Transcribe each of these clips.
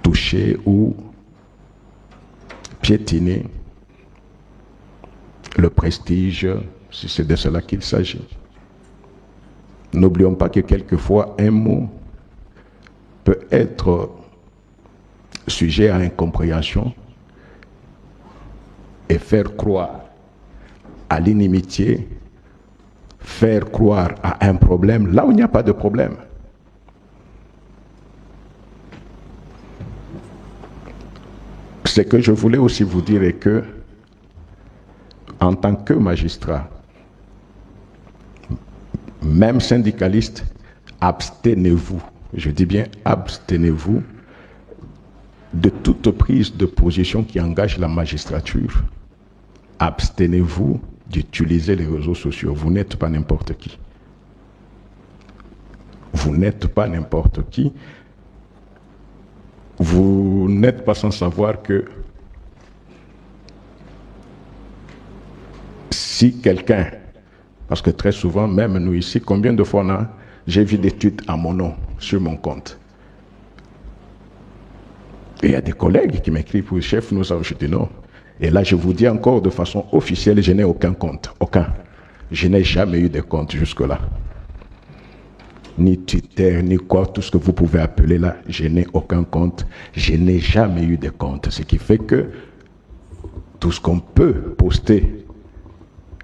toucher ou piétiner le prestige, si c'est de cela qu'il s'agit. N'oublions pas que quelquefois un mot peut être sujet à incompréhension et faire croire à l'inimitié, faire croire à un problème là où il n'y a pas de problème. Ce que je voulais aussi vous dire est que, en tant que magistrat, même syndicaliste, abstenez-vous, je dis bien abstenez-vous de toute prise de position qui engage la magistrature. Abstenez-vous d'utiliser les réseaux sociaux. Vous n'êtes pas n'importe qui. Vous n'êtes pas n'importe qui. Vous n'êtes pas sans savoir que si quelqu'un, parce que très souvent, même nous ici, combien de fois j'ai vu des tweets à mon nom sur mon compte. Et il y a des collègues qui m'écrivent pour le chef, nous avons, je dis non. Et là, je vous dis encore de façon officielle, je n'ai aucun compte. Aucun. Je n'ai jamais eu de compte jusque-là. Ni Twitter, ni quoi, tout ce que vous pouvez appeler là, je n'ai aucun compte. Je n'ai jamais eu de compte. Ce qui fait que tout ce qu'on peut poster,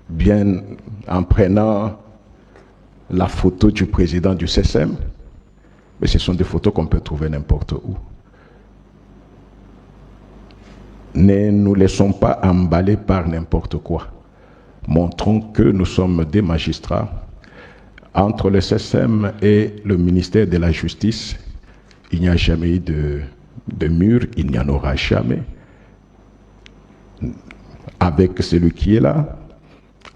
bien en prenant la photo du président du CSM, mais ce sont des photos qu'on peut trouver n'importe où. Ne nous laissons pas emballer par n'importe quoi. Montrons que nous sommes des magistrats. Entre le CSM et le ministère de la Justice, il n'y a jamais eu de mur, il n'y en aura jamais. Avec celui qui est là,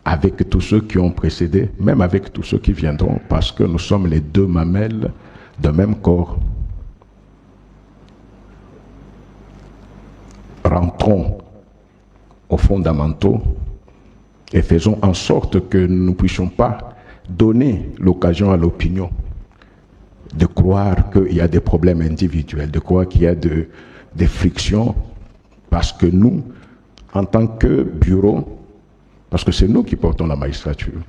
avec tous ceux qui ont précédé, même avec tous ceux qui viendront, parce que nous sommes les deux mamelles d'un même corps. Rentrons aux fondamentaux et faisons en sorte que nous ne puissions pas donner l'occasion à l'opinion de croire qu'il y a des problèmes individuels, de croire qu'il y a des frictions, parce que nous, en tant que bureau, parce que c'est nous qui portons la magistrature,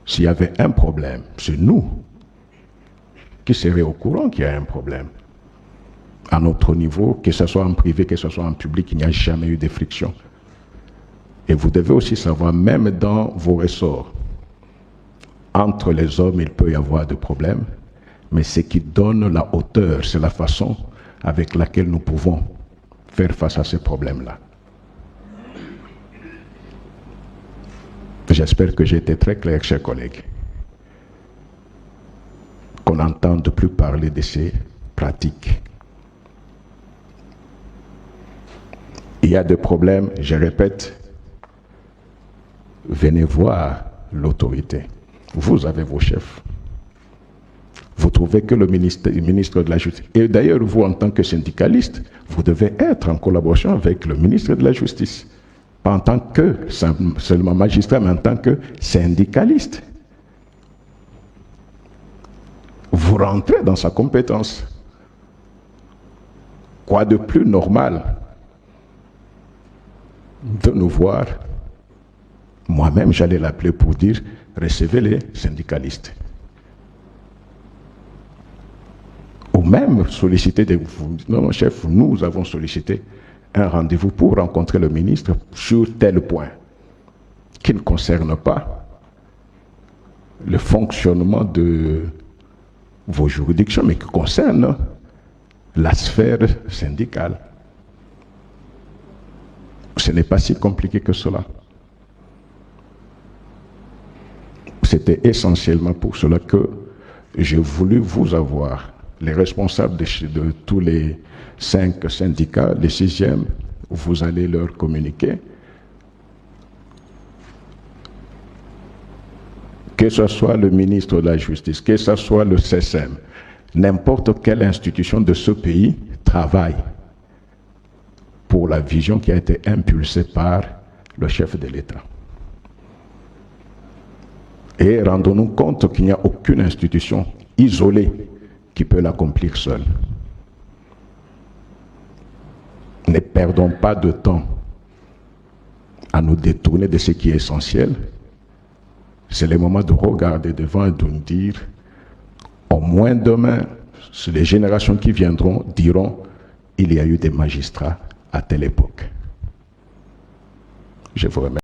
s'il y avait un problème, c'est nous qui serions au courant qu'il y a un problème. À notre niveau, que ce soit en privé, que ce soit en public, il n'y a jamais eu de friction. Et vous devez aussi savoir, même dans vos ressorts, entre les hommes, il peut y avoir des problèmes, mais ce qui donne la hauteur, c'est la façon avec laquelle nous pouvons faire face à ces problèmes-là. J'espère que j'ai été très clair, chers collègues, qu'on n'entende plus parler de ces pratiques. Il y a des problèmes, je répète, venez voir l'autorité. Vous avez vos chefs. Vous trouvez que le ministre de la Justice, et d'ailleurs vous en tant que syndicaliste, vous devez être en collaboration avec le ministre de la Justice. Pas en tant que seulement magistrat, mais en tant que syndicaliste. Vous rentrez dans sa compétence. Quoi de plus normal de nous voir? Moi-même, j'allais l'appeler pour dire, recevez les syndicalistes. Ou même solliciter des... Non, mon chef, nous avons sollicité un rendez-vous pour rencontrer le ministre sur tel point qui ne concerne pas le fonctionnement de vos juridictions, mais qui concerne la sphère syndicale. Ce n'est pas si compliqué que cela. C'était essentiellement pour cela que j'ai voulu vous avoir, les responsables de tous les 5 syndicats, les 6e, vous allez leur communiquer. Que ce soit le ministre de la Justice, que ce soit le CSM, n'importe quelle institution de ce pays travaille pour la vision qui a été impulsée par le chef de l'État. Et rendons-nous compte qu'il n'y a aucune institution isolée qui peut l'accomplir seule. ne perdons pas de temps à nous détourner de ce qui est essentiel. C'est le moment de regarder devant et de nous dire, au moins demain, les générations qui viendront diront, il y a eu des magistrats à telle époque. Je vous remercie.